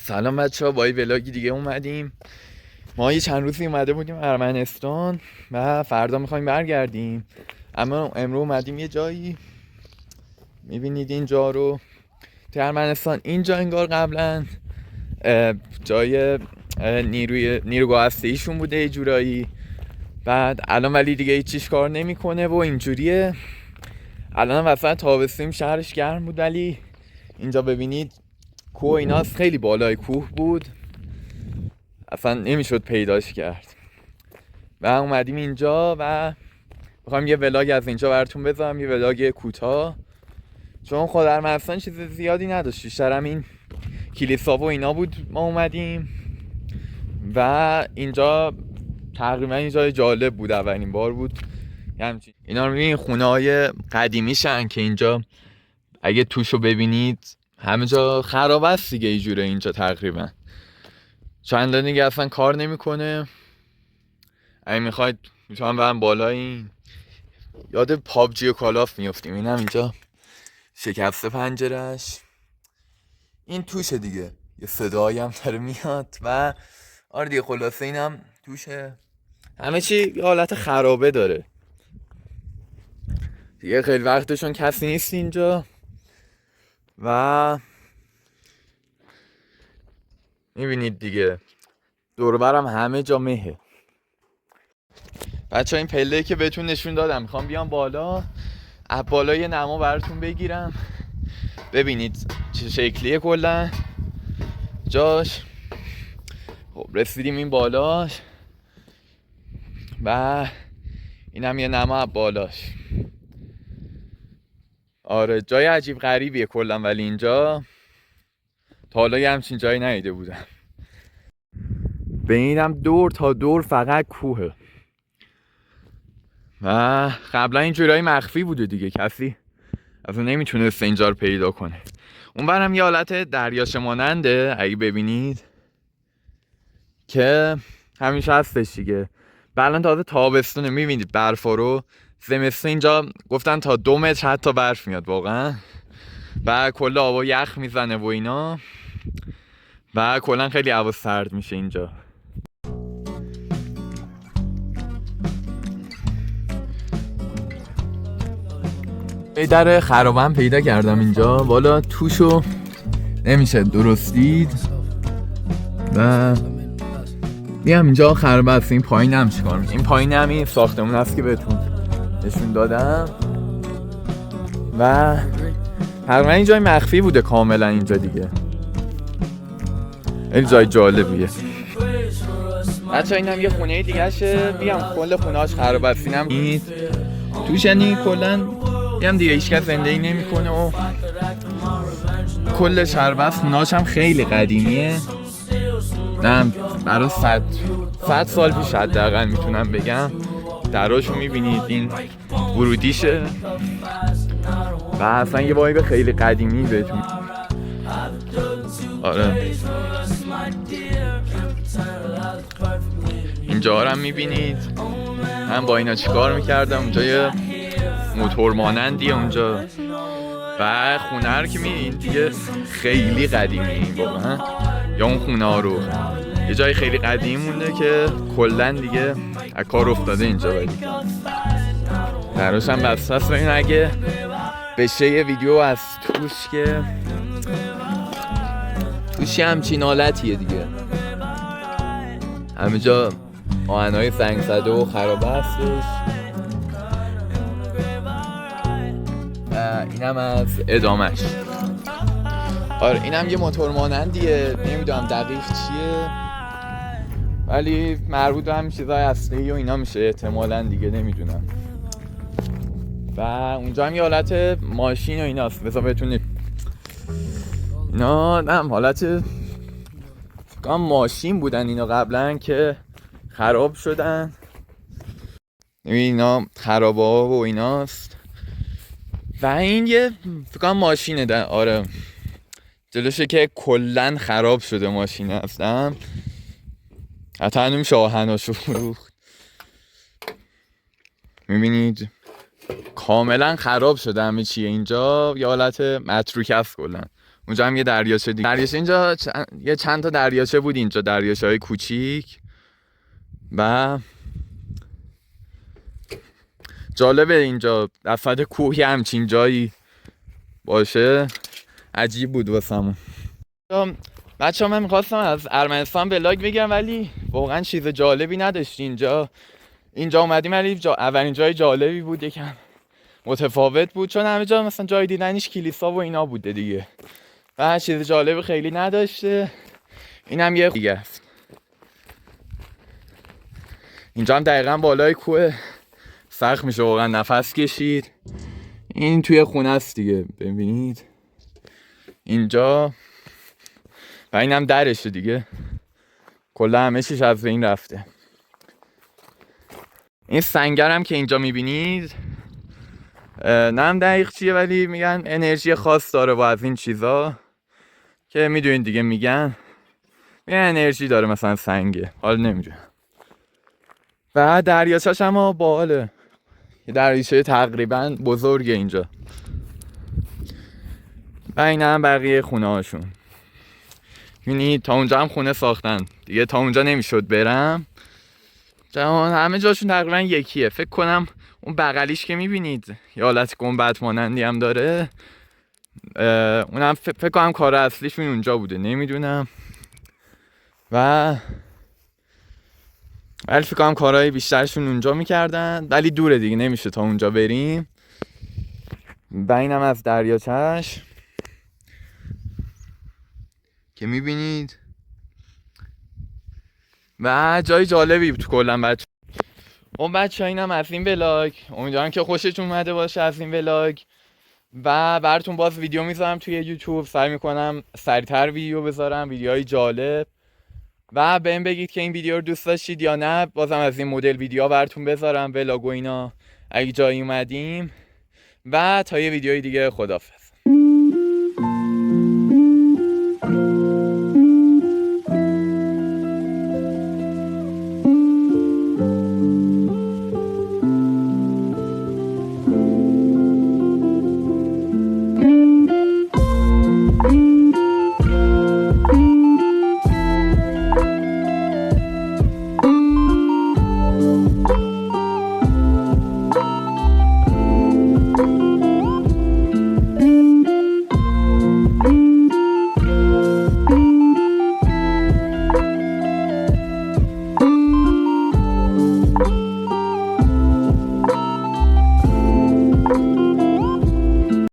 سلام بچه‌ها، با یه ولاگی دیگه اومدیم. ما یه چند روزی اومده بودیم ارمنستان و فردا میخوایم برگردیم، اما امروز اومدیم یه جایی. میبینید اینجا رو تو ارمنستان، اینجا انگار قبلا جای نیروگاه هسته‌ایشون بوده یه جورایی. بعد الان ولی دیگه هیچیش کار نمیکنه و اینجوریه. الان وسط تابستون شهرش گرم بود، ولی اینجا ببینید کوه ایناست، خیلی بالای کوه بود، اصلا نمیشد پیداش کرد. و اومدیم اینجا و میخوام یه ولاگ از اینجا براتون بذارم، یه ولاگ کوتاه، چون خود ارمنستان چیز زیادی نداشت، بیشتر هم این کلیسا و اینا بود. ما اومدیم و اینجا تقریبا اینجا جالب بود، اولین بار بود همچین. اینا رو میبینید، خونه های قدیمیشن که اینجا اگه توشو ببینید همه جا خراب است دیگه، اینجوره اینجا تقریبا چندان دیگه اصلا کار نمیکنه. اگه میخواید میتونم برم بالا. این یاد پابجی و کالاف میفتیم. این هم اینجا شکسته پنجرش، این توشه دیگه، یه صدایی هم داره میاد و آره دیگه، خلاصه اینم توشه. همه چی یه حالت خرابه داره دیگه، خیلی وقتشون کسی نیست اینجا و میبینید دیگه دور برم همه جا مهه. بچه ها این پله که بهتون نشون دادم، میخوام بیام بالا، از بالا یه نما براتون بگیرم ببینید چه شکلیه کلا جاش. خب رسیدیم این بالاش و اینم یه نما از بالاش. آره جای عجیب غریبیه کلا، ولی اینجا تا حالا یه همچین جایی ندیده بودم. به اینم دور تا دور فقط کوهه و قبلا این جورایی مخفی بوده دیگه، کسی اصلا نمیتونست اینجا رو پیدا کنه. اون برم یه حالت دریاچه ماننده اگه ببینید که همیشه هستش دیگه. الان تازه تابستونه، میبینید برفا رو. زمستون اینجا گفتن تا 2 متر حتی برف میاد واقعا و کلا هوا یخ میزنه و اینا و کلا خیلی هوا سرد میشه اینجا. یه در خرابم پیدا کردم اینجا، والا توشو نمیشه درست دید و میام اینجا خرابه است. این پایین هم چیکار میشه؟ این پایین هم این ساختمون هست که بهتون نشون دادم و تقریبا این جای مخفی بوده کاملا اینجا دیگه. خیلی جای جالبیه. بچه این هم یه خونه دیگه شه، میگم کل خونه هاش خرابه است. اینم توش یعنی کلا هم دیگه هیچ کس زندگی نمیکنه و کل شربست. خونه‌هاش هم خیلی قدیمیه، نه برای 100 سال پیش حداقل میتونم بگم. دراشو میبینید، این ورودیشه و اصلا یه وایب خیلی قدیمی بهتون. آره اینجا هم میبینید، من با اینا چیکار میکردم. اونجا یه موتور مانندیه اونجا و خونه رو که میبینید دیگه خیلی قدیمی واقعا. یا اون خونه ها رو یه جای خیلی قدیمی مونده که کلا دیگه از کار افتاده اینجا، ولی دراش هم بسته است. این اگه بشه یه ویدیو از توش که توش همچین حالتیه دیگه، همه جا آهنهای سنگ زده و خرابه هستش. اینم از ادامش. آره اینم یه موتور مانندیه، نمیدونم دقیق چیه ولی مربوط به همین چیزای اصلی و اینا میشه احتمالاً دیگه، نمیدونم. و اونجا هم یه حالت ماشین و ایناست، بذار بهتون اینا هم حالت فکرم ماشین بودن اینا قبلا که خراب شدن. اینا خرابه ها و ایناست و این یه فکرم ماشینه ده. آره جلوشه که کلن خراب شده ماشینه اصلا، حتی نمیشه آهناشو فروخت. میبینید کاملا خراب شده همه چیه اینجا، یه حالت متروکه است کلن. اونجا هم یه دریاچه دیگه. دریاچه اینجا یه چند تا دریاچه بود اینجا، دریاچه‌های کوچیک. و جالبه اینجا دفعه کوهی همچین جایی باشه، عجیب بود واسمون. بچه‌ها من می‌خواستم از ارمنستان ولاگ بگم ولی واقعا چیز جالبی نداشت اینجا اومدیم ولی اولین جای جالبی بود، یکم متفاوت بود چون همه جا مثلا جای دیدنش کلیسا و اینا بوده دیگه و چیز جالبی خیلی نداشته. اینم یه دیگه است. اینجا هم دقیقاً بالای کوه، سخت میشه واقعا نفس کشید. این توی خونه است دیگه، ببینید اینجا و اینم درشه دیگه، کلا همه چیش از بین رفته. این سنگرم که اینجا میبینید نم دقیق چیه ولی میگن انرژی خاص داره و از این چیزا که میدونید دیگه، میگن انرژی داره مثلا سنگه، حالا نمیدونم. و دریاچه‌ش هم باحاله، یه دریاچه تقریبا بزرگه اینجا. و این هم بقیه خونه هاشون، یعنی تا اونجا هم خونه ساختن دیگه، تا اونجا نمیشد برم. جهان همه جاشون تقریبا یکیه. فکر کنم اون بغلیش که میبینید یه حالت گنبد مانندی هم داره، اونم فکر کنم کار اصلیشون اونجا بوده، نمیدونم. ولی فکر کنم کارهای بیشترشون اونجا میکردن، ولی دوره دیگه نمیشه تا اونجا بریم. و اینم از دریاچه‌اش که میبینید و جای جالبی بود کلا بچه. اون بچه اینم از این ولاگ، امیدوارم که خوشتون اومده باشه از این ولاگ و براتون باز ویدیو میذارم توی یوتیوب، سعی میکنم سریعتر ویدیو بذارم، ویدیوهای جالب. و بهم بگید که این ویدیو رو دوست داشتید یا نه، بازم از این مدل ویدیو براتون بذارم، ولاگ و اینا اگه جایی اومدیم. و تا یه ویدیوی دیگه، خداحافظ.